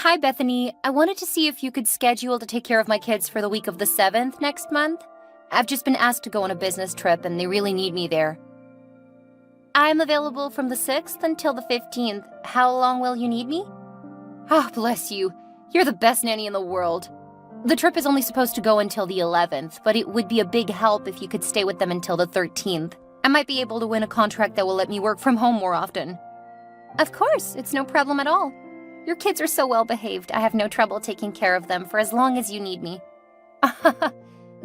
Hi, Bethany. I wanted to see if you could schedule to take care of my kids for the week of the 7th next month. I've just been asked to go on a business trip and they really need me there. I'm available from the 6th until the 15th. How long will you need me? Oh, bless you. You're the best nanny in the world. The trip is only supposed to go until the 11th, but it would be a big help if you could stay with them until the 13th. I might be able to win a contract that will let me work from home more often. Of course, it's no problem at all. Your kids are so well behaved, I have no trouble taking care of them for as long as you need me.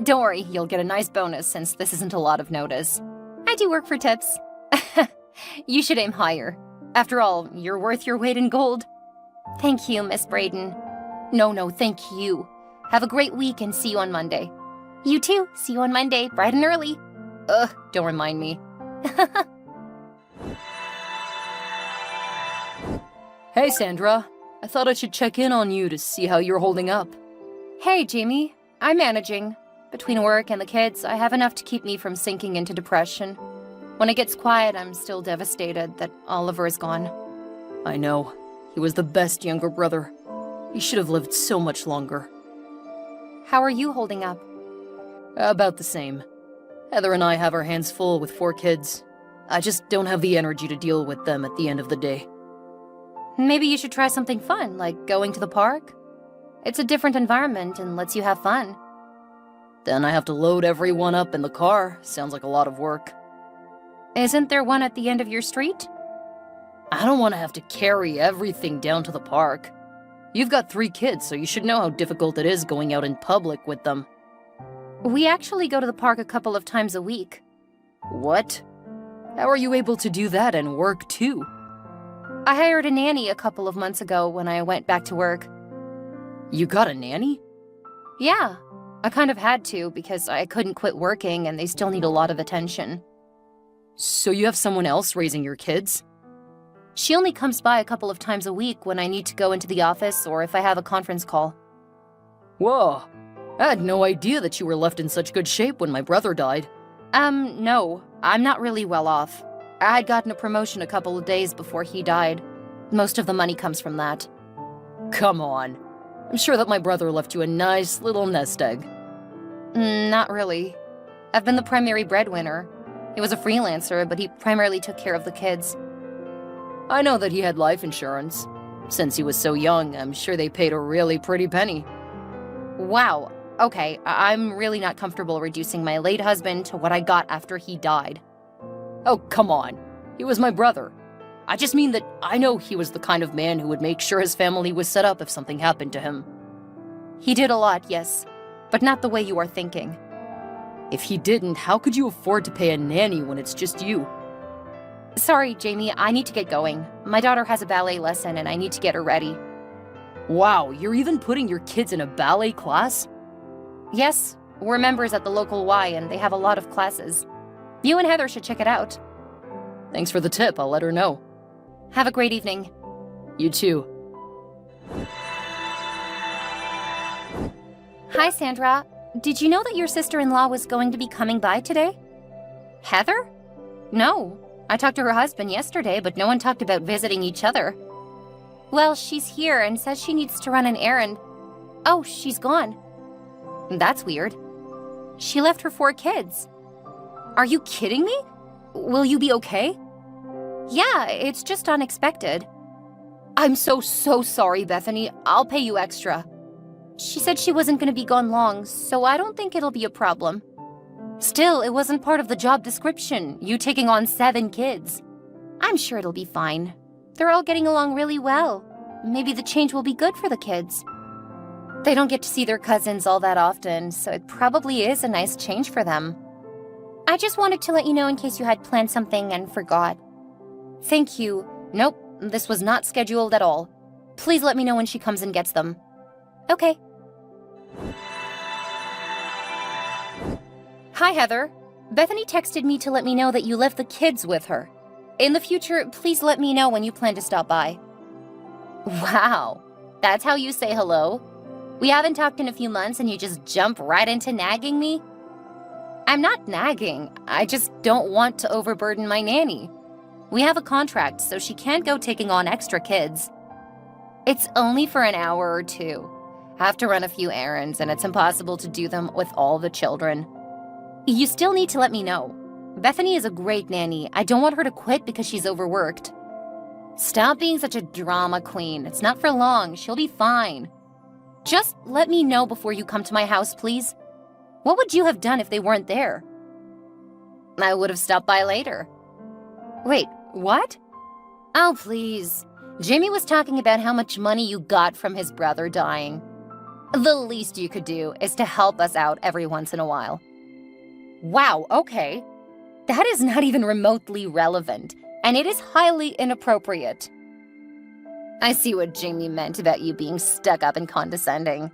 Don't worry, you'll get a nice bonus since this isn't a lot of notice. I do work for tips. You should aim higher. After all, you're worth your weight in gold. Thank you, Miss Braden. No, thank you. Have a great week and see you on Monday. You too. See you on Monday, bright and early. Don't remind me. Hey, Sandra. I thought I should check in on you to see how you're holding up. Hey, Jamie. I'm managing. Between work and the kids, I have enough to keep me from sinking into depression. When it gets quiet, I'm still devastated that Oliver is gone. I know. He was the best younger brother. He should have lived so much longer. How are you holding up? About the same. Heather and I have our hands full with 4 kids. I just don't have the energy to deal with them at the end of the day. Maybe you should try something fun, like going to the park. It's a different environment and lets you have fun. Then I have to load everyone up in the car. Sounds like a lot of work. Isn't there one at the end of your street? I don't want to have to carry everything down to the park. You've got 3 kids, so you should know how difficult it is going out in public with them. We actually go to the park a couple of times a week. What? How are you able to do that and work too? I hired a nanny a couple of months ago when I went back to work. You got a nanny? Yeah, I kind of had to because I couldn't quit working and they still need a lot of attention. So you have someone else raising your kids? She only comes by a couple of times a week when I need to go into the office or if I have a conference call. Whoa, I had no idea that you were left in such good shape when my brother died. No, I'm not really well off. I had gotten a promotion a couple of days before he died. Most of the money comes from that. Come on. I'm sure that my brother left you a nice little nest egg. Not really. I've been the primary breadwinner. He was a freelancer, but he primarily took care of the kids. I know that he had life insurance. Since he was so young, I'm sure they paid a really pretty penny. Wow. Okay, I'm really not comfortable reducing my late husband to what I got after he died. Oh, come on. He was my brother. I just mean that I know he was the kind of man who would make sure his family was set up if something happened to him. He did a lot, yes, but not the way you are thinking. If he didn't, how could you afford to pay a nanny when it's just you? Sorry, Jamie, I need to get going. My daughter has a ballet lesson and I need to get her ready. Wow, you're even putting your kids in a ballet class? Yes, we're members at the local Y and they have a lot of classes. You and Heather should check it out. Thanks for the tip, I'll let her know. Have a great evening. You too. Hi, Sandra. Did you know that your sister-in-law was going to be coming by today? Heather? No. I talked to her husband yesterday, but no one talked about visiting each other. Well, she's here and says she needs to run an errand. Oh, she's gone. That's weird. She left her 4 kids. Are you kidding me? Will you be okay? Yeah, it's just unexpected. I'm so sorry, Bethany. I'll pay you extra. She said she wasn't going to be gone long, so I don't think it'll be a problem. Still, it wasn't part of the job description, you taking on 7 kids. I'm sure it'll be fine. They're all getting along really well. Maybe the change will be good for the kids. They don't get to see their cousins all that often, so it probably is a nice change for them. I just wanted to let you know in case you had planned something and forgot. Thank you. Nope, this was not scheduled at all. Please let me know when she comes and gets them. Okay. Hi, Heather. Bethany texted me to let me know that you left the kids with her. In the future, please let me know when you plan to stop by. Wow, that's how you say hello? We haven't talked in a few months and you just jump right into nagging me? I'm not nagging. I just don't want to overburden my nanny. We have a contract, so she can't go taking on extra kids. It's only for an hour or two. I have to run a few errands, and it's impossible to do them with all the children. You still need to let me know. Bethany is a great nanny. I don't want her to quit because she's overworked. Stop being such a drama queen. It's not for long. She'll be fine. Just let me know before you come to my house, please. What would you have done if they weren't there? I would have stopped by later. Wait, what? Oh, please. Jimmy was talking about how much money you got from his brother dying. The least you could do is to help us out every once in a while. Wow, okay. That is not even remotely relevant, and it is highly inappropriate. I see what Jamie meant about you being stuck up and condescending.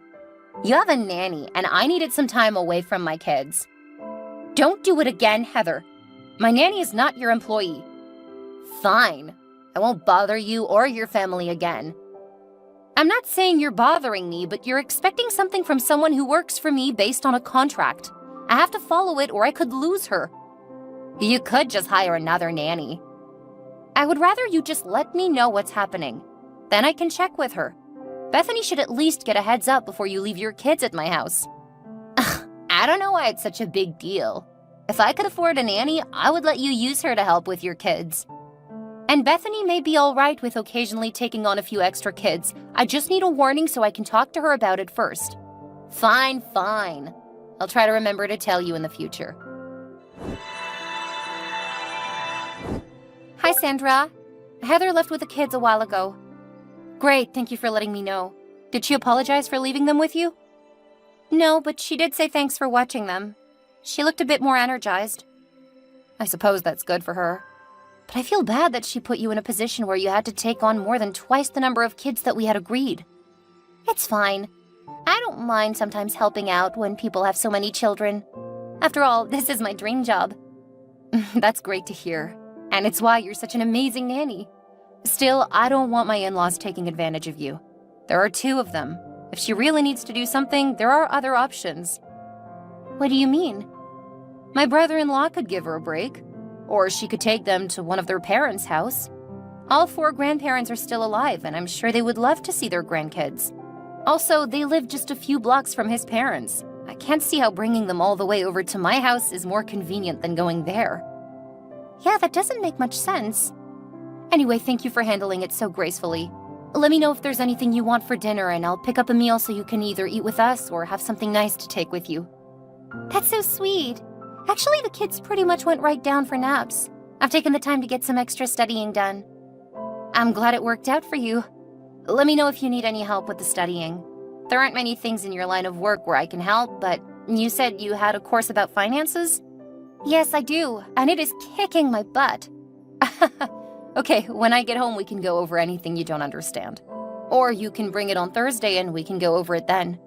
You have a nanny, and I needed some time away from my kids. Don't do it again, Heather. My nanny is not your employee. Fine. I won't bother you or your family again. I'm not saying you're bothering me, but you're expecting something from someone who works for me based on a contract. I have to follow it or I could lose her. You could just hire another nanny. I would rather you just let me know what's happening. Then I can check with her. Bethany should at least get a heads up before you leave your kids at my house. I don't know why it's such a big deal. If I could afford a nanny, I would let you use her to help with your kids. And Bethany may be all right with occasionally taking on a few extra kids. I just need a warning so I can talk to her about it first. Fine, fine. I'll try to remember to tell you in the future. Hi, Sandra. Heather left with the kids a while ago. Great, thank you for letting me know. Did she apologize for leaving them with you? No, but she did say thanks for watching them. She looked a bit more energized. I suppose that's good for her. But I feel bad that she put you in a position where you had to take on more than twice the number of kids that we had agreed. It's fine. I don't mind sometimes helping out when people have so many children. After all, this is my dream job. That's great to hear. And it's why you're such an amazing nanny. Still, I don't want my in-laws taking advantage of you. There are two of them. If she really needs to do something, there are other options. What do you mean? My brother-in-law could give her a break. Or she could take them to one of their parents' house. All 4 grandparents are still alive, and I'm sure they would love to see their grandkids. Also, they live just a few blocks from his parents. I can't see how bringing them all the way over to my house is more convenient than going there. Yeah, that doesn't make much sense. Anyway, thank you for handling it so gracefully. Let me know if there's anything you want for dinner, and I'll pick up a meal so you can either eat with us or have something nice to take with you. That's so sweet. Actually, the kids pretty much went right down for naps. I've taken the time to get some extra studying done. I'm glad it worked out for you. Let me know if you need any help with the studying. There aren't many things in your line of work where I can help, but you said you had a course about finances? Yes, I do, and it is kicking my butt. Okay, when I get home, we can go over anything you don't understand. Or you can bring it on Thursday and we can go over it then.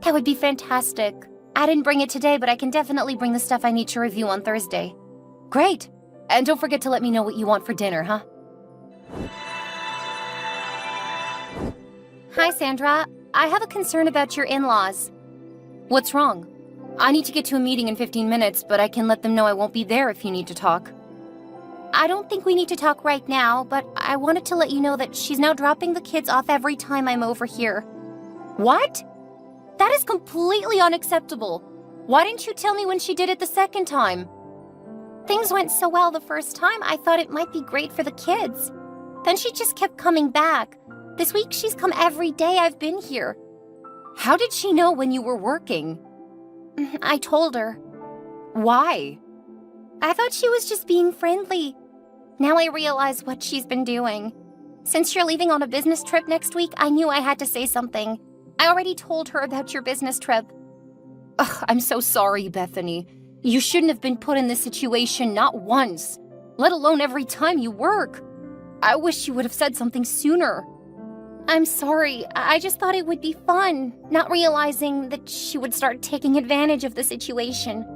That would be fantastic. I didn't bring it today, but I can definitely bring the stuff I need to review on Thursday. Great. And don't forget to let me know what you want for dinner, huh? Hi, Sandra. I have a concern about your in-laws. What's wrong? I need to get to a meeting in 15 minutes, but I can let them know I won't be there if you need to talk. I don't think we need to talk right now, but I wanted to let you know that she's now dropping the kids off every time I'm over here. What? That is completely unacceptable. Why didn't you tell me when she did it the second time? Things went so well the first time, I thought it might be great for the kids. Then she just kept coming back. This week she's come every day I've been here. How did she know when you were working? I told her. Why? I thought she was just being friendly. Now I realize what she's been doing. Since you're leaving on a business trip next week, I knew I had to say something. I already told her about your business trip. Ugh, I'm so sorry, Bethany. You shouldn't have been put in this situation not once, let alone every time you work. I wish you would have said something sooner. I'm sorry. I just thought it would be fun, not realizing that she would start taking advantage of the situation.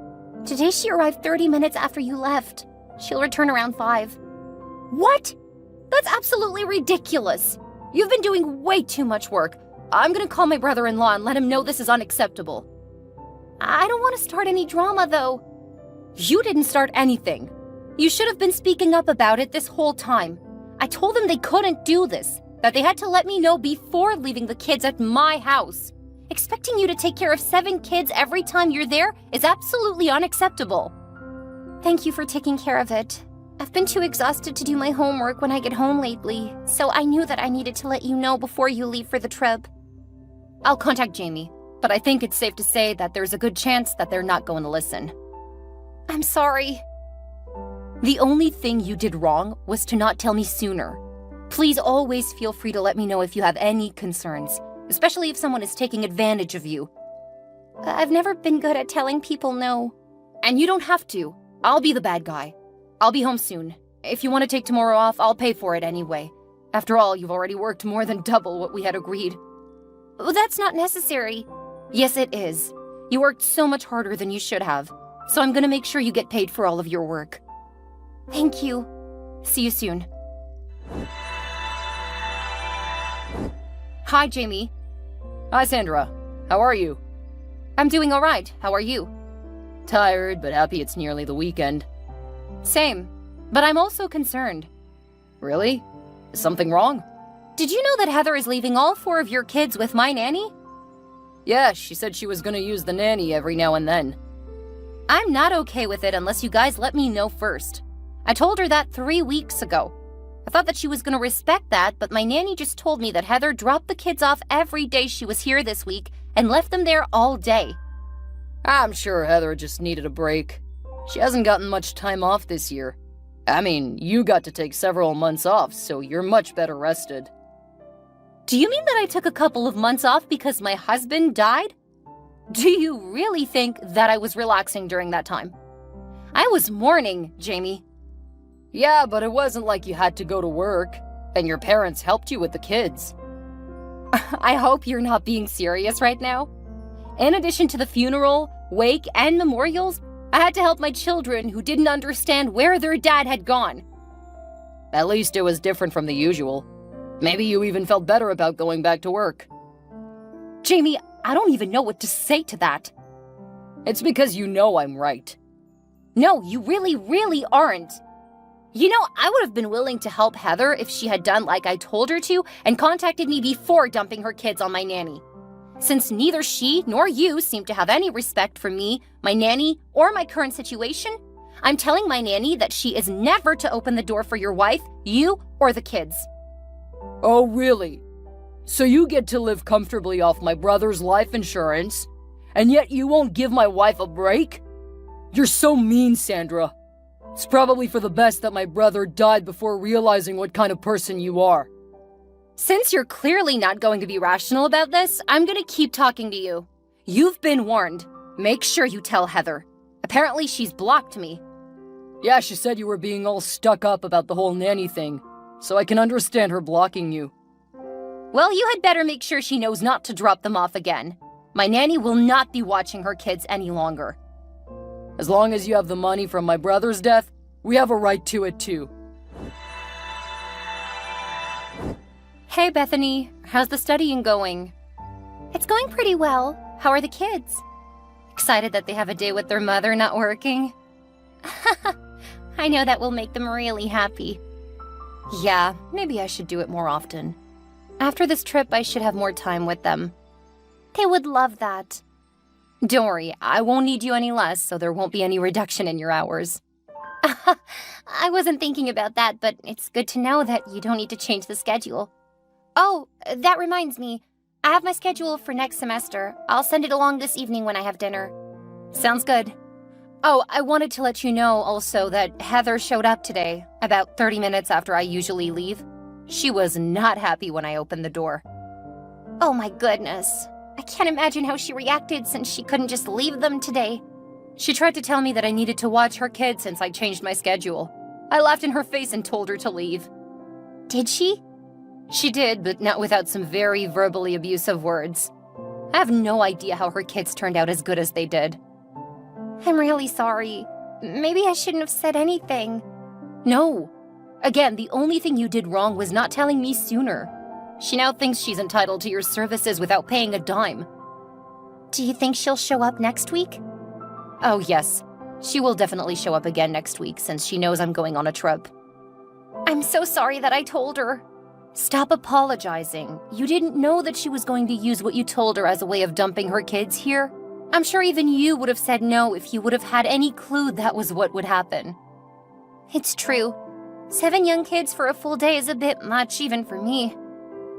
Today she arrived 30 minutes after you left. She'll return around 5. What? That's absolutely ridiculous. You've been doing way too much work. I'm gonna call my brother-in-law and let him know this is unacceptable. I don't want to start any drama, though. You didn't start anything. You should have been speaking up about it this whole time. I told them they couldn't do this. that they had to let me know before leaving the kids at my house. Expecting you to take care of 7 kids every time you're there is absolutely unacceptable. Thank you for taking care of it. I've been too exhausted to do my homework when I get home lately, so I knew that I needed to let you know before you leave for the trip. I'll contact Jamie, but I think it's safe to say that there's a good chance that they're not going to listen. I'm sorry. The only thing you did wrong was to not tell me sooner. Please always feel free to let me know if you have any concerns, especially if someone is taking advantage of you. I've never been good at telling people no. And you don't have to. I'll be the bad guy. I'll be home soon. If you want to take tomorrow off, I'll pay for it anyway. After all, you've already worked more than double what we had agreed. Well, that's not necessary. Yes, it is. You worked so much harder than you should have, so I'm gonna make sure you get paid for all of your work. Thank you. See you soon. Hi, Jamie. Hi, Sandra. How are you? I'm doing all right. How are you? Tired, but happy it's nearly the weekend. Same, but I'm also concerned. Really? Is something wrong? Did you know that Heather is leaving all 4 of your kids with my nanny? Yeah, she said she was gonna use the nanny every now and then. I'm not okay with it unless you guys let me know first. I told her that 3 weeks ago. I thought that she was gonna respect that, but my nanny just told me that Heather dropped the kids off every day she was here this week and left them there all day. I'm sure Heather just needed a break. She hasn't gotten much time off this year. I mean, you got to take several months off, so you're much better rested. Do you mean that I took a couple of months off because my husband died? Do you really think that I was relaxing during that time? I was mourning, Jamie. Yeah, but it wasn't like you had to go to work, and your parents helped you with the kids. I hope you're not being serious right now. In addition to the funeral, wake, and memorials, I had to help my children who didn't understand where their dad had gone. At least it was different from the usual. Maybe you even felt better about going back to work. Jamie, I don't even know what to say to that. It's because you know I'm right. No, you really, really aren't. You know, I would have been willing to help Heather if she had done like I told her to and contacted me before dumping her kids on my nanny. Since neither she nor you seem to have any respect for me, my nanny, or my current situation, I'm telling my nanny that she is never to open the door for your wife, you, or the kids. Oh, really? So you get to live comfortably off my brother's life insurance, and yet you won't give my wife a break? You're so mean, Sandra. It's probably for the best that my brother died before realizing what kind of person you are. Since you're clearly not going to be rational about this, I'm gonna keep talking to you. You've been warned. Make sure you tell Heather. Apparently she's blocked me. Yeah, she said you were being all stuck up about the whole nanny thing, so I can understand her blocking you. Well, you had better make sure she knows not to drop them off again. My nanny will not be watching her kids any longer. As long as you have the money from my brother's death, we have a right to it too. Hey, Bethany. How's the studying going? It's going pretty well. How are the kids? Excited that they have a day with their mother not working? I know that will make them really happy. Yeah, maybe I should do it more often. After this trip, I should have more time with them. They would love that. Don't worry, I won't need you any less, so there won't be any reduction in your hours. I wasn't thinking about that, but it's good to know that you don't need to change the schedule. Oh, that reminds me. I have my schedule for next semester. I'll send it along this evening when I have dinner. Sounds good. Oh, I wanted to let you know also that Heather showed up today, about 30 minutes after I usually leave. She was not happy when I opened the door. Oh my goodness. I can't imagine how she reacted since she couldn't just leave them today. She tried to tell me that I needed to watch her kids since I changed my schedule. I laughed in her face and told her to leave. Did she? She did, but not without some very verbally abusive words. I have no idea how her kids turned out as good as they did. I'm really sorry. Maybe I shouldn't have said anything. No. Again, the only thing you did wrong was not telling me sooner. She now thinks she's entitled to your services without paying a dime. Do you think she'll show up next week? Oh, yes. She will definitely show up again next week since she knows I'm going on a trip. I'm so sorry that I told her. Stop apologizing. You didn't know that she was going to use what you told her as a way of dumping her kids here. I'm sure even you would have said no if you would have had any clue that was what would happen. It's true. 7 young kids for a full day is a bit much, even for me.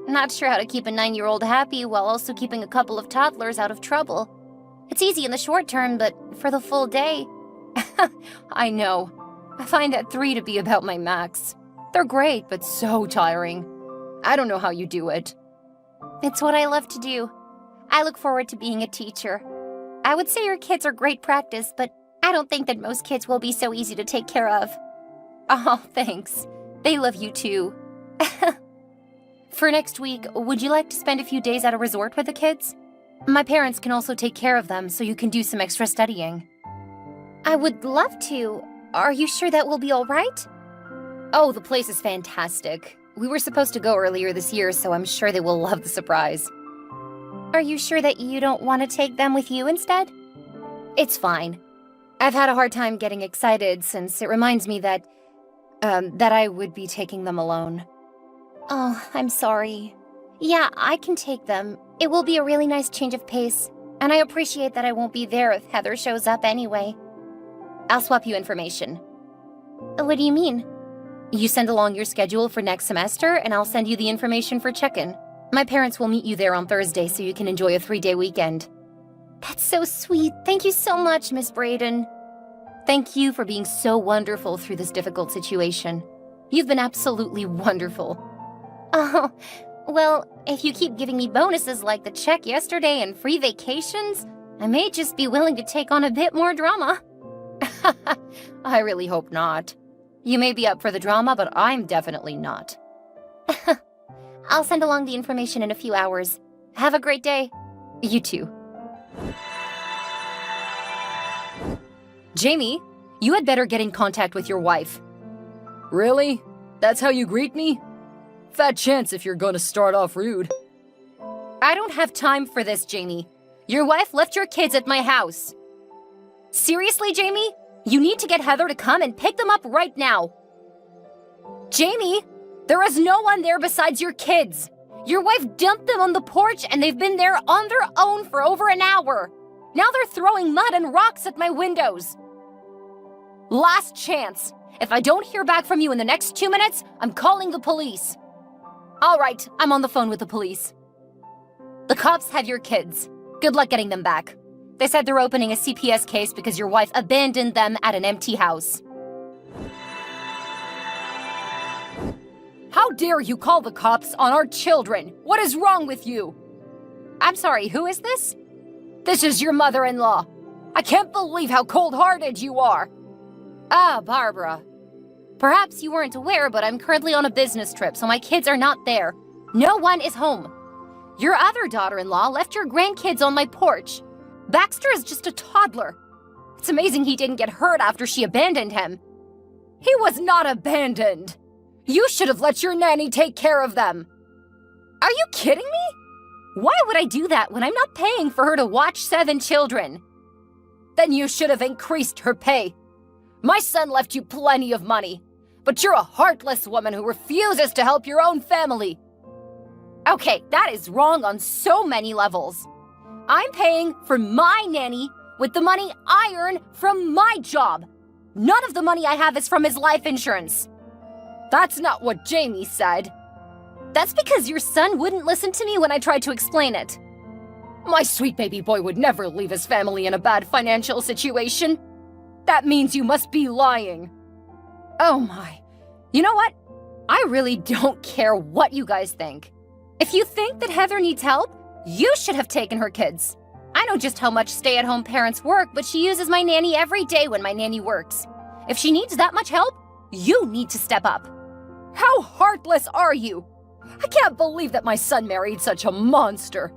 Not sure how to keep a 9-year-old happy while also keeping a couple of toddlers out of trouble. It's easy in the short term, but for the full day... I know. I find that 3 to be about my max. They're great, but so tiring. I don't know how you do it. It's what I love to do. I look forward to being a teacher. I would say your kids are great practice, but I don't think that most kids will be so easy to take care of. Oh, thanks. They love you too. For next week, would you like to spend a few days at a resort with the kids? My parents can also take care of them, so you can do some extra studying. I would love to. Are you sure that will be all right? Oh, the place is fantastic. We were supposed to go earlier this year, so I'm sure they will love the surprise. Are you sure that you don't want to take them with you instead? It's fine. I've had a hard time getting excited since it reminds me that I would be taking them alone. Oh, I'm sorry. Yeah, I can take them. It will be a really nice change of pace, and I appreciate that I won't be there if Heather shows up anyway. I'll swap you information. What do you mean? You send along your schedule for next semester, and I'll send you the information for check-in. My parents will meet you there on Thursday so you can enjoy a 3-day weekend. That's so sweet. Thank you so much, Miss Braden. Thank you for being so wonderful through this difficult situation. You've been absolutely wonderful. Oh, well, if you keep giving me bonuses like the check yesterday and free vacations, I may just be willing to take on a bit more drama. I really hope not. You may be up for the drama, but I'm definitely not. I'll send along the information in a few hours. Have a great day. You too. Jamie, you had better get in contact with your wife. Really? That's how you greet me? Fat chance if you're gonna start off rude. I don't have time for this, Jamie. Your wife left your kids at my house. Seriously, Jamie? You need to get Heather to come and pick them up right now. Jamie, there is no one there besides your kids. Your wife dumped them on the porch and they've been there on their own for over an hour. Now they're throwing mud and rocks at my windows. Last chance. If I don't hear back from you in the next 2 minutes, I'm calling the police. All right, I'm on the phone with the police. The cops have your kids. Good luck getting them back. They said they're opening a CPS case because your wife abandoned them at an empty house. How dare you call the cops on our children? What is wrong with you? I'm sorry, who is this? This is your mother-in-law. I can't believe how cold-hearted you are. Ah, Barbara. Perhaps you weren't aware, but I'm currently on a business trip, so my kids are not there. No one is home. Your other daughter-in-law left your grandkids on my porch. Baxter is just a toddler. It's amazing he didn't get hurt after she abandoned him. He was not abandoned. You should have let your nanny take care of them. Are you kidding me? Why would I do that when I'm not paying for her to watch 7 children? Then you should have increased her pay. My son left you plenty of money, but you're a heartless woman who refuses to help your own family. Okay, that is wrong on so many levels. I'm paying for my nanny with the money I earn from my job. None of the money I have is from his life insurance. That's not what Jamie said. That's because your son wouldn't listen to me when I tried to explain it. My sweet baby boy would never leave his family in a bad financial situation. That means you must be lying. Oh my. You know what? I really don't care what you guys think. If you think that Heather needs help, you should have taken her kids. I know just how much stay-at-home parents work, but she uses my nanny every day when my nanny works. If she needs that much help, you need to step up. How heartless are you? I can't believe that my son married such a monster.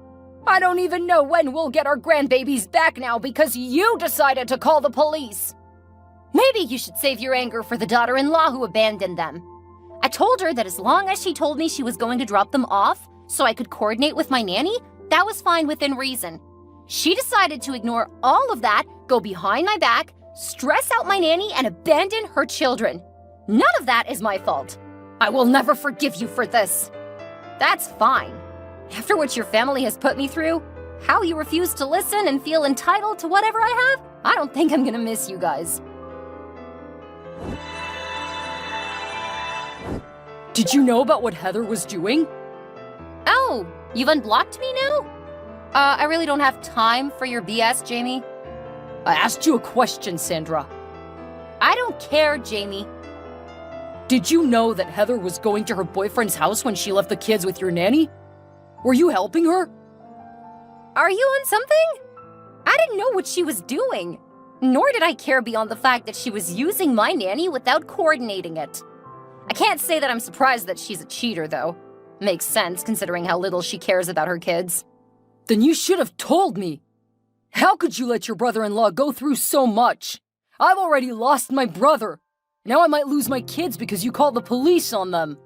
I don't even know when we'll get our grandbabies back now because you decided to call the police. Maybe you should save your anger for the daughter-in-law who abandoned them. I told her that as long as she told me she was going to drop them off so I could coordinate with my nanny, that was fine within reason. She decided to ignore all of that, go behind my back, stress out my nanny, and abandon her children. None of that is my fault. I will never forgive you for this. That's fine. After what your family has put me through, how you refuse to listen and feel entitled to whatever I have, I don't think I'm gonna miss you guys. Did you know about what Heather was doing? Oh, you've unblocked me now? I really don't have time for your BS, Jamie. I asked you a question, Sandra. I don't care, Jamie. Did you know that Heather was going to her boyfriend's house when she left the kids with your nanny? Were you helping her? Are you on something? I didn't know what she was doing. Nor did I care beyond the fact that she was using my nanny without coordinating it. I can't say that I'm surprised that she's a cheater, though. Makes sense considering how little she cares about her kids. Then you should have told me. How could you let your brother-in-law go through so much? I've already lost my brother. Now I might lose my kids because you called the police on them.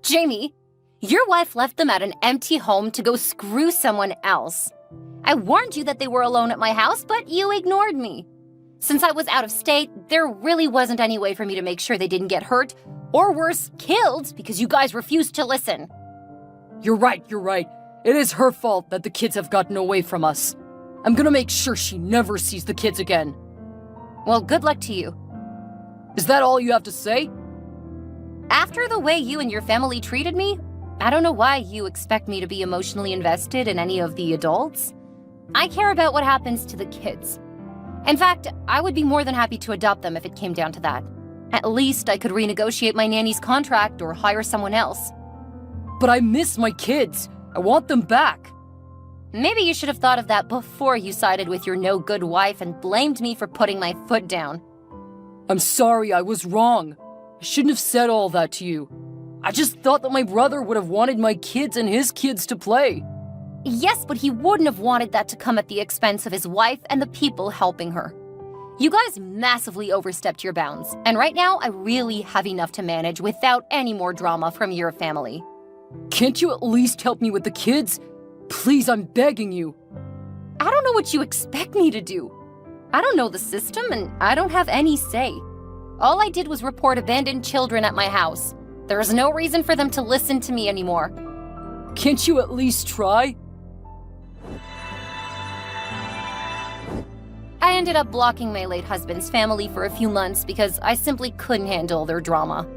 Jamie, your wife left them at an empty home to go screw someone else. I warned you that they were alone at my house, but you ignored me. Since I was out of state, there really wasn't any way for me to make sure they didn't get hurt, or worse, killed, because you guys refused to listen. You're right. It is her fault that the kids have gotten away from us. I'm gonna make sure she never sees the kids again. Well, good luck to you. Is that all you have to say? After the way you and your family treated me, I don't know why you expect me to be emotionally invested in any of the adults. I care about what happens to the kids. In fact, I would be more than happy to adopt them if it came down to that. At least I could renegotiate my nanny's contract or hire someone else. But I miss my kids. I want them back. Maybe you should have thought of that before you sided with your no-good wife and blamed me for putting my foot down. I'm sorry, I was wrong. I shouldn't have said all that to you. I just thought that my brother would have wanted my kids and his kids to play. Yes, but he wouldn't have wanted that to come at the expense of his wife and the people helping her. You guys massively overstepped your bounds, and right now I really have enough to manage without any more drama from your family. Can't you at least help me with the kids? Please, I'm begging you. I don't know what you expect me to do. I don't know the system, and I don't have any say. All I did was report abandoned children at my house. There is no reason for them to listen to me anymore. Can't you at least try? I ended up blocking my late husband's family for a few months because I simply couldn't handle their drama.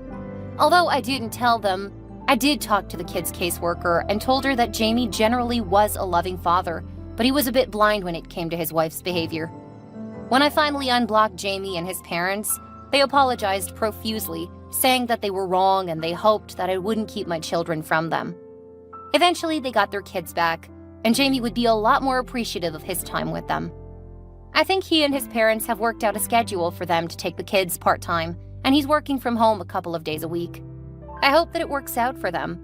Although I didn't tell them, I did talk to the kid's caseworker and told her that Jamie generally was a loving father, but he was a bit blind when it came to his wife's behavior. When I finally unblocked Jamie and his parents, they apologized profusely, saying that they were wrong and they hoped that I wouldn't keep my children from them. Eventually, they got their kids back, and Jamie would be a lot more appreciative of his time with them. I think he and his parents have worked out a schedule for them to take the kids part-time, and he's working from home a couple of days a week. I hope that it works out for them,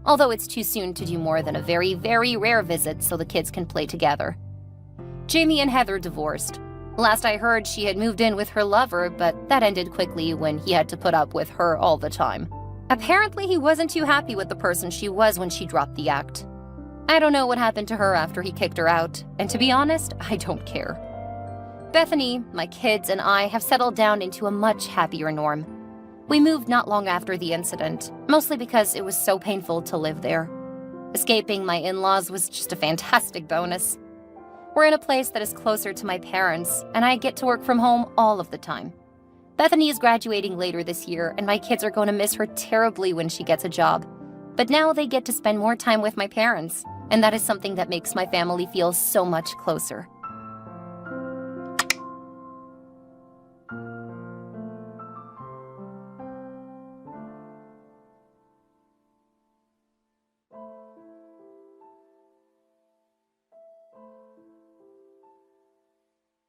although it's too soon to do more than a very, very rare visit so the kids can play together. Jamie and Heather divorced. Last I heard, she had moved in with her lover, but that ended quickly when he had to put up with her all the time. Apparently, he wasn't too happy with the person she was when she dropped the act. I don't know what happened to her after he kicked her out, and to be honest, I don't care. Bethany, my kids, and I have settled down into a much happier Norm. We moved not long after the incident, mostly because it was so painful to live there. Escaping my in-laws was just a fantastic bonus. We're in a place that is closer to my parents, and I get to work from home all of the time. Bethany is graduating later this year, and my kids are going to miss her terribly when she gets a job. But now they get to spend more time with my parents, and that is something that makes my family feel so much closer.